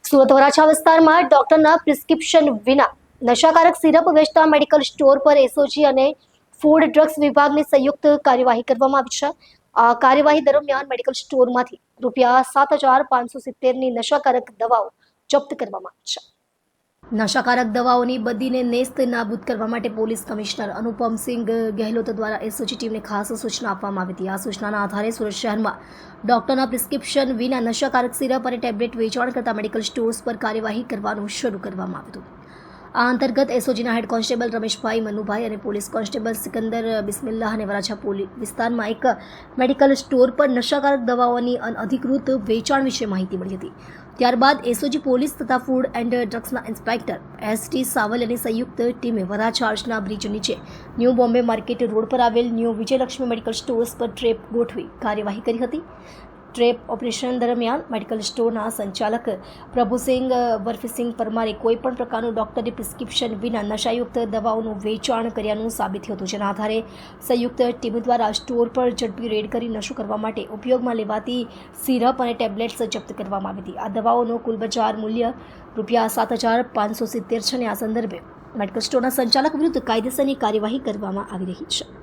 સુરત વરાછા વિસ્તારમાં ડોક્ટરના પ્રિસ્ક્રિપ્શન વિના નશાકારક સિરપ વેચતા મેડિકલ સ્ટોર પર એસઓજી અને ફૂડ ડ્રગ્સ વિભાગની સંયુક્ત કાર્યવાહી કરવામાં આવી છે। આ કાર્યવાહી દરમિયાન મેડિકલ સ્ટોરમાંથી ₹7,570ની નશાકારક દવાઓ જપ્ત કરવામાં આવી છે। નશાકારક દવાઓની બદીને નેસ્ત નાબૂદ કરવા માટે પોલીસ કમિશનર અનુપમસિંહ ગેહલોત દ્વારા એસઓજી ટીમને ખાસ સૂચના આપવામાં આવી હતી। આ સૂચનાના આધારે સુરત શહેરમાં ડોક્ટરના પ્રિસ્ક્રિપ્શન વિના નશાકારક સિરપ અને ટેબ્લેટ વેચાણ કરતા મેડિકલ સ્ટોર્સ પર કાર્યવાહી કરવાનું શરૂ કરવામાં આવ્યું હતું। આ અંતર્ગત એસઓજીના હેડ કોન્સ્ટેબલ રમેશભાઈ મનુભાઈ અને પોલીસ કોન્સ્ટેબલ સિકંદર બિસ્મિલ્લાહ અને વરાછા પોલીસ વિસ્તારમાં એક મેડિકલ સ્ટોર પર નશાકારક દવાઓની અનઅધિકૃત વેચાણ વિશે માહિતી મળી હતી। ત્યારબાદ એસઓજી પોલીસ તથા ફૂડ એન્ડ ડ્રગ્સના ઇન્સ્પેક્ટર એસટી સાવલિયાની સંયુક્ત ટીમે વરાછા આર્ચના બ્રિજ નીચે ન્યૂ બોમ્બે માર્કેટ રોડ પર આવેલ ન્યૂ વિજયલક્ષ્મી મેડિકલ સ્ટોર્સ પર ટ્રેપ ગોઠવી કાર્યવાહી કરી હતી। ટ્રેપ ઓપરેશન દરમિયાન મેડિકલ સ્ટોરના સંચાલક પ્રભુસિંહ બરફીસિંહ પરમારે કોઈપણ પ્રકારનું ડોક્ટરની પ્રિસ્ક્રિપ્શન વિના નશાયુક્ત દવાઓનું વેચાણ કર્યાનું સાબિત થયું હતું। જેના આધારે સંયુક્ત ટીમ દ્વારા સ્ટોર પર ઝડપી રેડ કરી નશો કરવા માટે ઉપયોગમાં લેવાતી સિરપ અને ટેબ્લેટ્સ જપ્ત કરવામાં આવી હતી। આ દવાઓનું કુલ બજાર મૂલ્ય ₹7,570 છે અને આ સંદર્ભે મેડિકલ સ્ટોરના સંચાલક વિરુદ્ધ કાયદેસરની કાર્યવાહી કરવામાં આવી રહી છે।